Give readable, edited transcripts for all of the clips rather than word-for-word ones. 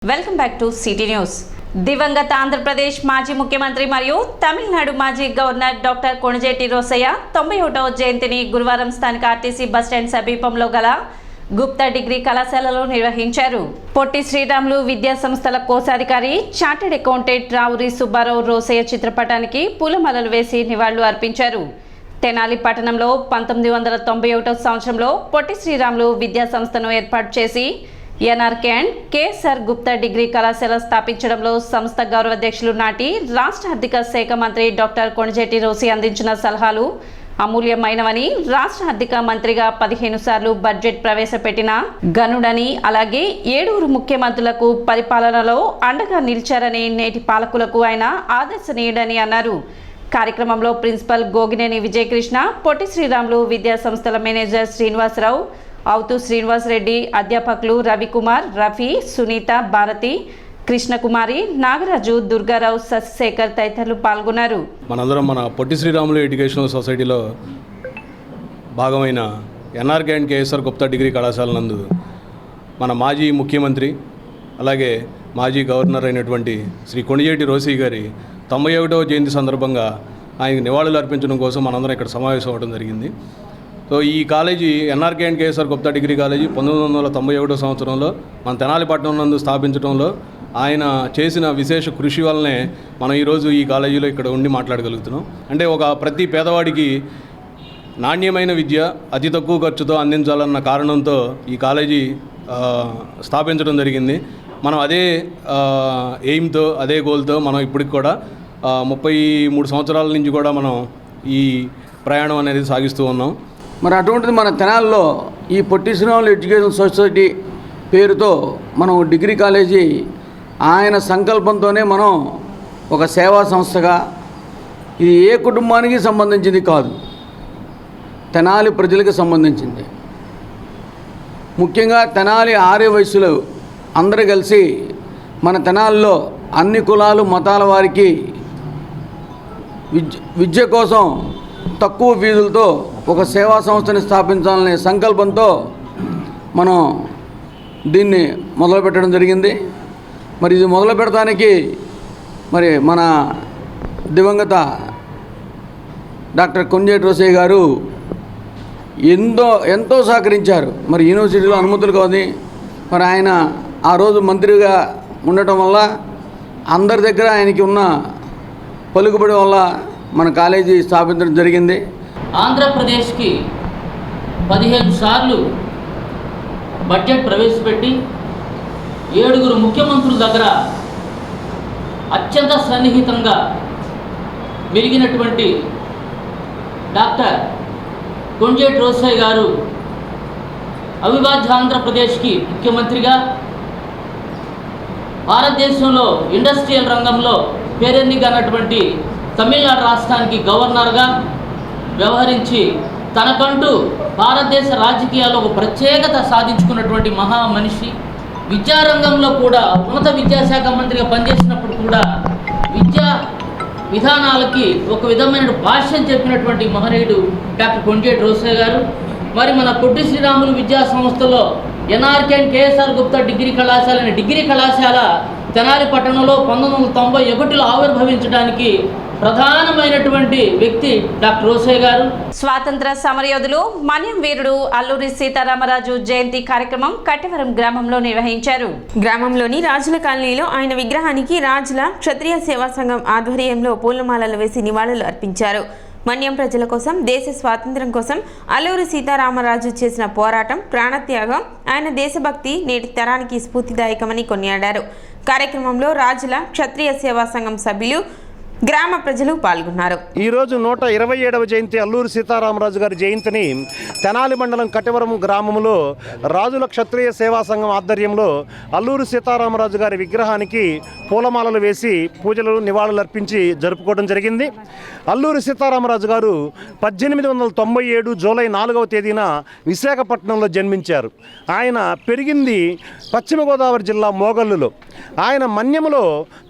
Welcome back to city news. దివంగత ఆంధ్రప్రదేశ్ మాజీ ముఖ్యమంత్రి మరియు తమిళనాడు మాజీ గవర్నర్ డాక్టర్ కొణిజేటి రోసయ్య 91వ జయంతిని గురువారం స్థానిక ఆర్టీసీ బస్టాండ్ సమీపంలో గల గుప్తా డిగ్రీ కళాశాలలో నిర్వహించారు. పొట్టి శ్రీరాములు విద్యా సంస్థల కోశాధికారి చార్టెడ్ అకౌంటెంట్ రావురి సుబ్బారావు రోసయ్య చిత్రపటానికి పూలమాలలు వేసి నివాళులు అర్పించారు. తెనాలి పట్టణంలో 1991వ సంవత్సరంలో పొట్టి శ్రీరాములు విద్యా సంస్థను ఏర్పాటు చేసి NRK and KSR Gupta degree కళాశాల స్థాపించడంలో సంస్థ గౌరవాధ్యక్షులు నాటి రాష్ట్ర ఆర్థిక శాఖ మంత్రి డాక్టర్ కొణిజేటి రోసయ్య అందించిన సలహాలు అమూల్యమైనవని, రాష్ట్ర ఆర్థిక మంత్రిగా 15 సార్లు బడ్జెట్ ప్రవేశపెట్టిన గనుడని, అలాగే 7 ముఖ్యమంత్రులకు పరిపాలనలో అండగా నిలిచారని, నేటి పాలకులకు ఆయన ఆదర్శనీయుడని అన్నారు. కార్యక్రమంలో ప్రిన్సిపల్ గోగినేని విజయకృష్ణ, పొట్టి శ్రీరాములు విద్యా సంస్థల మేనేజర్ శ్రీనివాసరావు, అవుతూ శ్రీనివాస్ రెడ్డి, అధ్యాపకులు రవికుమార్, రఫీ, సునీత, భారతి, కృష్ణకుమారి, నాగరాజు, దుర్గారావు, శశిశేఖర్ తదితరులు పాల్గొన్నారు. మనందరం మన పొట్టి శ్రీరాములు ఎడ్యుకేషనల్ సొసైటీలో భాగమైన NRK and KSR Gupta degree కళాశాల నందు మన మాజీ ముఖ్యమంత్రి అలాగే మాజీ గవర్నర్ అయినటువంటి శ్రీ కొణిజేటి రోసయ్య గారి 91వ జయంతి సందర్భంగా ఆయనకు నివాళులు అర్పించడం కోసం మనందరం ఇక్కడ సమావేశం అవ్వడం జరిగింది. సో ఈ college NRK and KSR Gupta degree college 1991 సంవత్సరంలో మన తెనాలి పట్టణం నందు స్థాపించడంలో ఆయన చేసిన విశేష కృషి వల్లనే మనం ఈరోజు ఈ కాలేజీలో ఇక్కడ ఉండి మాట్లాడగలుగుతున్నాం. అంటే ప్రతి పేదవాడికి నాణ్యమైన విద్య అతి తక్కువ ఖర్చుతో అందించాలన్న కారణంతో ఈ కాలేజీ స్థాపించడం జరిగింది. మనం అదే ఎయిమ్తో, అదే గోల్తో మనం ఇప్పటికి కూడా 33 సంవత్సరాల నుంచి కూడా మనం ఈ ప్రయాణం అనేది సాగిస్తూ ఉన్నాం. మరి అటువంటిది మన తెనాల్లో ఈ పొట్టి శ్రీరాములు ఎడ్యుకేషన్ సొసైటీ పేరుతో మనం డిగ్రీ కాలేజీ ఆయన సంకల్పంతోనే మనం ఒక సేవా సంస్థగా, ఇది ఏ కుటుంబానికి సంబంధించింది కాదు, తెనాలి ప్రజలకు సంబంధించింది. ముఖ్యంగా తెనాలి ఆర్య వయస్సులు అందరూ కలిసి మన తెనాలిలో అన్ని కులాలు మతాల వారికి విద్య కోసం తక్కువ ఫీజులతో ఒక సేవా సంస్థని స్థాపించాలనే సంకల్పంతో మనం దీన్ని మొదలుపెట్టడం జరిగింది. మరి ఇది మొదలు పెడతానికి మరి మన దివంగత డాక్టర్ కొణిజేటి రోసయ్య గారు ఎంతో సహకరించారు. మరి యూనివర్సిటీలో అనుమతులు కాదు, మరి ఆయన ఆ రోజు మంత్రిగా ఉండటం వల్ల అందరి దగ్గర ఆయనకి ఉన్న పలుకుబడి వల్ల మన కాలేజీ స్థాపించడం జరిగింది. ఆంధ్రప్రదేశ్కి 15 సార్లు బడ్జెట్ ప్రవేశపెట్టి 7 ముఖ్యమంత్రుల దగ్గర అత్యంత సన్నిహితంగా మెలిగినటువంటి డాక్టర్ కొణిజేటి రోసయ్య గారు అవిభాజ్య ఆంధ్రప్రదేశ్కి ముఖ్యమంత్రిగా, భారతదేశంలో ఇండస్ట్రియల్ రంగంలో పేరెన్నికన్నటువంటి తమిళనాడు రాష్ట్రానికి గవర్నర్గా వ్యవహరించి తనకంటూ భారతదేశ రాజకీయాల్లో ఒక ప్రత్యేకత సాధించుకున్నటువంటి మహామనిషి. విద్యారంగంలో కూడా ఉన్నత విద్యాశాఖ మంత్రిగా పనిచేసినప్పుడు కూడా విద్యా విధానాలకి ఒక విధమైన భాష్యం చెప్పినటువంటి మహనీయుడు డాక్టర్ కొణిజేటి రోసయ్య గారు. మరి మన పొట్టి శ్రీరాములు విద్యా సంస్థలో NRK and KSR Gupta degree కళాశాల అనే డిగ్రీ కళాశాల తెనాలి పట్టణంలో 1991లో ఆవిర్భవించడానికి ప్రధానమైనటువంటి వ్యక్తి డాక్టర్ రోసయ్య గారు. స్వాతంత్ర సమరయోధులు మన్యం వీరుడు అల్లూరి సీతారామరాజు జయంతి కార్యక్రమం కట్టవరం గ్రామంలో నిర్వహించారు. గ్రామంలోని రాజుల కాలనీలో ఆయన విగ్రహానికి రాజుల క్షత్రియ సేవా సంఘం ఆధ్వర్యంలో పూలమాలలు వేసి నివాళులు అర్పించారు. మన్యం ప్రజల కోసం, దేశ స్వాతంత్ర్యం కోసం అల్లూరి సీతారామరాజు చేసిన పోరాటం, ప్రాణత్యాగం, ఆయన దేశభక్తి నేటి తరానికి స్ఫూర్తిదాయకమని కొనియాడారు. కార్యక్రమంలో రాజుల క్షత్రియ సేవా సంఘం సభ్యులు, గ్రామ ప్రజలు పాల్గొన్నారు. ఈరోజు 127వ జయంతి అల్లూరి సీతారామరాజు గారి జయంతిని తెనాలి మండలం కట్టవరం గ్రామంలో రాజుల క్షత్రియ సేవా సంఘం ఆధ్వర్యంలో అల్లూరి సీతారామరాజు గారి విగ్రహానికి పూలమాలలు వేసి పూజలు నివాళులు అర్పించి జరుపుకోవడం జరిగింది. అల్లూరి సీతారామరాజు గారు 1897 జూలై 4వ తేదీన విశాఖపట్నంలో జన్మించారు. ఆయన పెరిగింది పశ్చిమ గోదావరి జిల్లా మోగల్లులో. ఆయన మన్యములో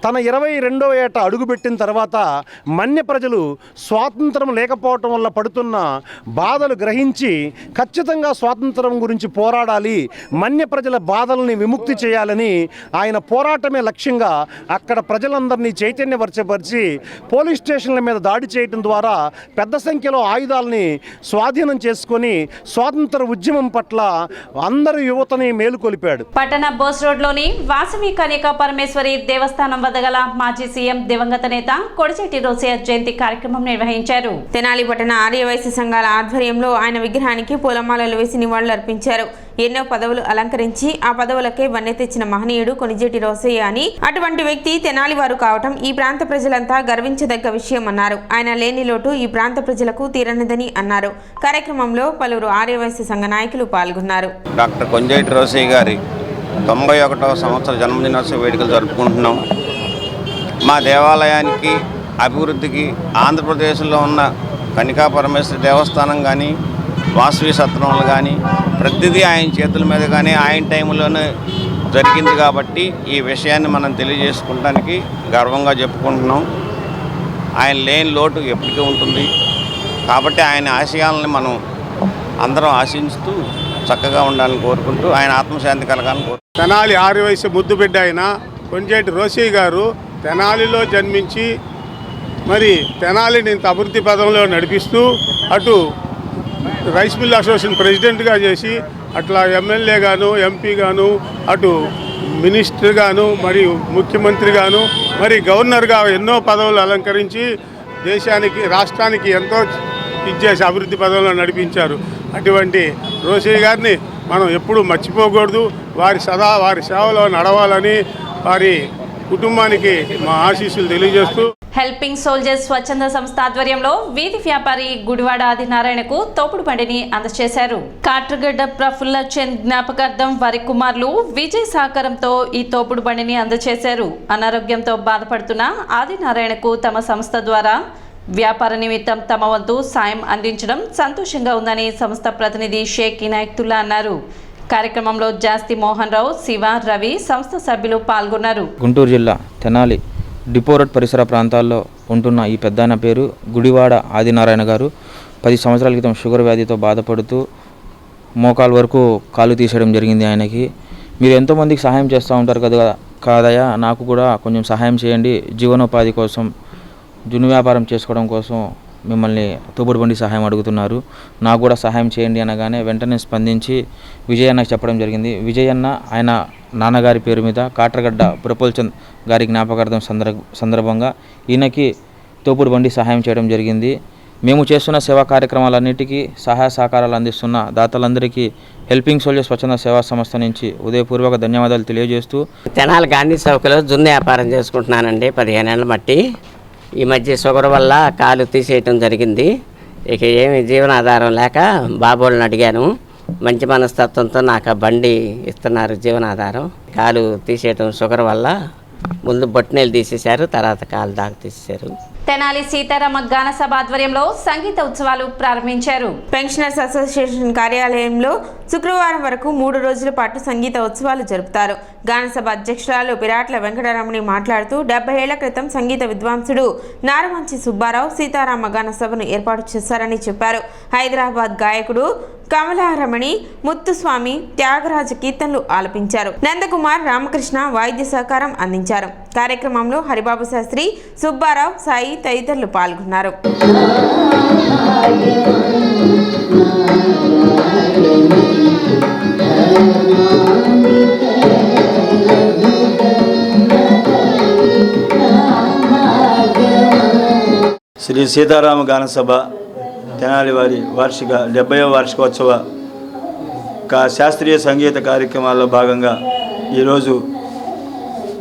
తన 22వ ఏట అడుగుపెట్టిన తర్వాత మన్య ప్రజలు స్వాతంత్రం లేకపోవటం వల్ల పడుతున్న బాధలు గ్రహించి ఖచ్చితంగా స్వాతంత్రం గురించి పోరాడాలి, మన్య ప్రజల బాధల్ని విముక్తి చేయాలని ఆయన పోరాటమే లక్ష్యంగా అక్కడ ప్రజలందరినీ చైతన్యపరచపరిచి పోలీస్ స్టేషన్ల మీద దాడి చేయడం ద్వారా పెద్ద సంఖ్యలో ఆయుధాలని స్వాధీనం చేసుకొని స్వాతంత్ర ఉద్యమం పట్ల అందరి యువతని మేలుకొలిపాడు. పట్టణ బోస్ రోడ్లోని వాసవి కన్యకా పరమేశ్వరి దేవస్థానం వద్ద గల మాజీ సీఎం దివంగత నేత కొణిజేటి రోసయ్య జయంతి కార్యక్రమం నిర్వహించారు. తెనాలి పట్టణ ఆర్యవైశ్య సంఘాల ఆధ్వర్యంలో ఆయన విగ్రహానికి పూలమాలలు వేసి నివాళులు అర్పించారు. ఎన్నో పదవులు అలంకరించి ఆ పదవులకే వన్నె తెచ్చిన మహనీయుడు కొణిజేటి రోసయ్య అని, అటువంటి వ్యక్తి తెనాలి వారు కావటం ఈ ప్రాంత ప్రజలంతా గర్వించదగ్గ విషయం అన్నారు. ఆయన లేని లోటు ఈ ప్రాంత ప్రజలకు తీరనిదని అన్నారు. కార్యక్రమంలో పలువురు ఆర్యవైశ్య సంఘ నాయకులు పాల్గొన్నారు. డాక్టర్ కొణిజేటి రోసయ్య గారి 91వ సంవత్సర జన్మదినోత్సవ వేడుకలు జరుపుకుంటున్నాం. మా దేవాలయానికి అభివృద్ధికి ఆంధ్రప్రదేశ్లో ఉన్న కన్యకా పరమేశ్వరి దేవస్థానం కానీ వాసవి సత్రంలు కానీ ప్రతిదీ ఆయన చేతుల మీద కానీ ఆయన టైంలోనే జరిగింది కాబట్టి ఈ విషయాన్ని మనం తెలియజేసుకోవడానికి గర్వంగా చెప్పుకుంటున్నాం. ఆయన లేని లోటు ఎప్పటికీ ఉంటుంది కాబట్టి ఆయన ఆశయాలను మనం అందరం ఆశించుతూ చక్కగా ఉండాలని కోరుకుంటూ ఆయన ఆత్మశాంతి కలగాలని కోరుకుంటున్నాం. తెనాలి ఆర్యవైశ్య ముద్దుబిడ్డ అయిన కొణిజేటి రోసయ్య గారు తెనాలిలో జన్మించి మరి తెనాలిని ఇంత అభివృద్ధి పదంలో నడిపిస్తూ అటు రైస్ మిల్ అసోసియేషన్ ప్రెసిడెంట్గా చేసి అట్లా ఎమ్మెల్యేగాను ఎంపీగాను అటు మినిస్టర్గాను మరియు ముఖ్యమంత్రిగాను మరి గవర్నర్గా ఎన్నో పదవులు అలంకరించి దేశానికి రాష్ట్రానికి ఎంతో ఇచ్చేసి అభివృద్ధి పదంలో నడిపించారు. అటువంటి రోసయ్య గారిని మనం ఎప్పుడూ మర్చిపోకూడదు. వారి సేవలో నడవాలని వారి కుటుంబానికి మా ఆశీస్సులు తెలియజేస్తూ హెల్పింగ్ సోల్జర్స్ స్వచ్ఛంద సంస్థ ఆధ్వర్యంలో వీధి వ్యాపారి గుడివాడ ఆదినారాయణకు తోపుడు బండిని అందజేశారు. కాట్రగడ్డ ప్రఫుల్ల చంద్ జ్ఞాపకార్థం వారి కుమారులు విజయ్ సహకారంతో ఈ తోపుడు బండిని అందజేశారు. అనారోగ్యంతో బాధపడుతున్న ఆదినారాయణకు తమ సంస్థ ద్వారా వ్యాపార నిమిత్తం తమ వంతు సాయం అందించడం సంతోషంగా ఉందని సంస్థ ప్రతినిధి షేక్ ఇనాయతుల్లా అన్నారు. కార్యక్రమంలో జాస్తి మోహన్ రావు, శివ, రవి సంస్థ సభ్యులు పాల్గొన్నారు. గుంటూరు జిల్లా తెనాలి డిపో రోడ్ పరిసర ప్రాంతాల్లో ఉంటున్న ఈ పెద్దాయన పేరు గుడివాడ ఆదినారాయణ గారు 10 సంవత్సరాల క్రితం షుగర్ వ్యాధితో బాధపడుతూ మోకాల వరకు కాలు తీసేయడం జరిగింది. ఆయనకి మీరు ఎంతోమందికి సహాయం చేస్తూ ఉంటారు కాదయ్యా, నాకు కూడా కొంచెం సహాయం చేయండి, జీవనోపాధి కోసం జున్ను వ్యాపారం చేసుకోవడం కోసం మిమ్మల్ని తోపుడు బండి సహాయం అడుగుతున్నారు, నాకు కూడా సహాయం చేయండి అనగానే వెంటనే స్పందించి విజయ్ అన్నకు చెప్పడం జరిగింది. విజయ్ అన్న ఆయన నాన్నగారి పేరు మీద కాట్రగడ్డ ప్రఫుల్ల చంద్ గారి జ్ఞాపకార్థం సందర్భంగా ఈయనకి తోపుడు బండి సహాయం చేయడం జరిగింది. మేము చేస్తున్న సేవా కార్యక్రమాలన్నిటికీ సహాయ సహకారాలు అందిస్తున్న దాతలందరికీ హెల్పింగ్ సోల్జర్స్ స్వచ్ఛంద సేవా సంస్థ నుంచి ఉదయపూర్వక ధన్యవాదాలు తెలియజేస్తూ తెనాలి గాంధీ చౌకలో జున్ను వ్యాపారం చేసుకుంటున్నానండి 15 ఏళ్ళ మట్టి. ఈ మధ్య షుగర్ వల్ల కాలు తీసేయటం జరిగింది. ఇక ఏమి జీవనాధారం లేక బాబోళ్ళని అడిగాను. మంచి మనస్తత్వంతో నాకు ఆ బండి ఇస్తున్నారు జీవనాధారం. కాలు తీసేయటం షుగర్ వల్ల ముందు బొట్టినేలు తీసేశారు, తర్వాత కాలు దాకా తీసేశారు. తెనాలి సీతారామ గాన సభ ఆధ్వర్యంలో సంగీత ఉత్సవాలు ప్రారంభించారు. పెన్షనర్స్ అసోసియేషన్ కార్యాలయంలో శుక్రవారం వరకు 3 రోజుల పాటు సంగీత ఉత్సవాలు జరుపుతారు. గానసభ అధ్యక్షురాలు పిరాట్ల వెంకటరమణి మాట్లాడుతూ 70 ఏళ్ల క్రితం సంగీత విద్వాంసుడు నారమంచి సుబ్బారావు సీతారామ గాన సభను ఏర్పాటు చేశారని చెప్పారు. హైదరాబాద్ గాయకుడు కమలారమణి, ముత్తుస్వామి, త్యాగరాజ కీర్తనలు ఆలపించారు. నందకుమార్, రామకృష్ణ వాయిద్య సహకారం అందించారు. కార్యక్రమంలో హరిబాబు శాస్త్రి, సుబ్బారావు, సాయి తదితరులు పాల్గొన్నారు. శ్రీ సీతారామ గాన సభ తెనాలి వారి 70వ వార్షికోత్సవ శాస్త్రీయ సంగీత కార్యక్రమాల్లో భాగంగా ఈరోజు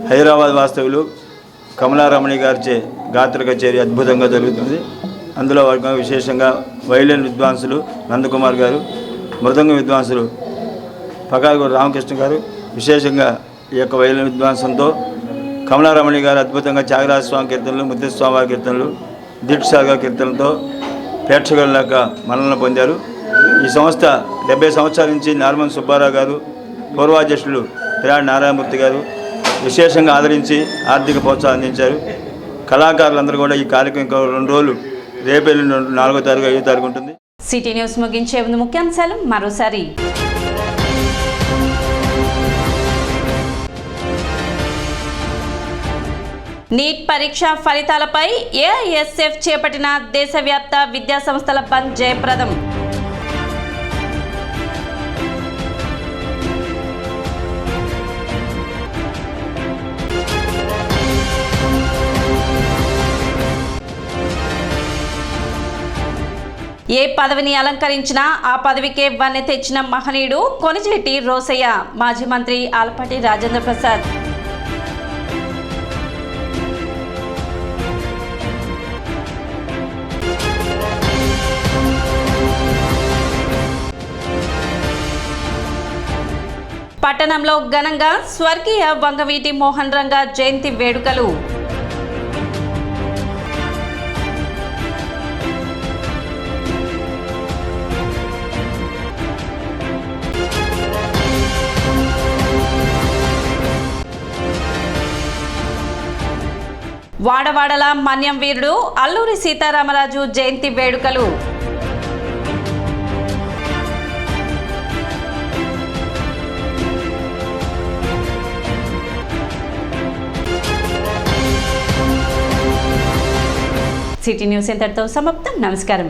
హైదరాబాద్ వాస్తవులు కమలారమణి గారిచే గాత్ర కచేరీ అద్భుతంగా జరుగుతుంది. అందులో విశేషంగా వైలిన్ విద్వాంసులు నందకుమార్ గారు, మృదంగ విద్వాంసులు పకాలగూడ రామకృష్ణ గారు విశేషంగా ఈ యొక్క వైలిన్ విద్వాంసంతో కమలారమణి గారు అద్భుతంగా త్యాగరాజ స్వామి కీర్తనలు, ముద్దుస్వామి వారి కీర్తనలు, దీక్షసాగ కీర్తనలతో ప్రేక్షకుల మన్నన పొందారు. ఈ సంస్థ 70 సంవత్సరాల నుంచి నార్మన్ సుబ్బారావు గారు, పూర్వాధ్యక్షులు పిరాడి నారాయణమూర్తి గారు విశేషంగా ఆదరించి ఆర్థిక ప్రోత్సాహం అందించారు. కళాకారులందరూ కూడా ఈ కార్యక్రమం ఇంకా 2 రోజులు, రేపు 4వ తారీఖు 5వ తారీఖు ఉంటుంది. సిటీ న్యూస్ ముగించే ముందు ముఖ్యాంశాలు మరోసారి. నీట్ పరీక్ష ఫలితాలపై ఏఐఎస్ఎఫ్ చేపట్టిన దేశవ్యాప్త విద్యా సంస్థల బంద్ జయప్రదం. ఏ పదవిని అలంకరించినా ఆ పదవికే వన్నె తెచ్చిన మహనీయుడు కొణిజేటి రోసయ్య. మాజీ మంత్రి ఆలపాటి రాజేంద్ర ప్రసాద్. పట్టణంలో ఘనంగా స్వర్గీయ వంగవీటి మోహన్ రంగా జయంతి వేడుకలు. వాడవాడల మన్యం వీరుడు అల్లూరి సీతారామరాజు జయంతి వేడుకలు. సిటీ న్యూస్ ఇంతటితో సమాప్తం. నమస్కారం.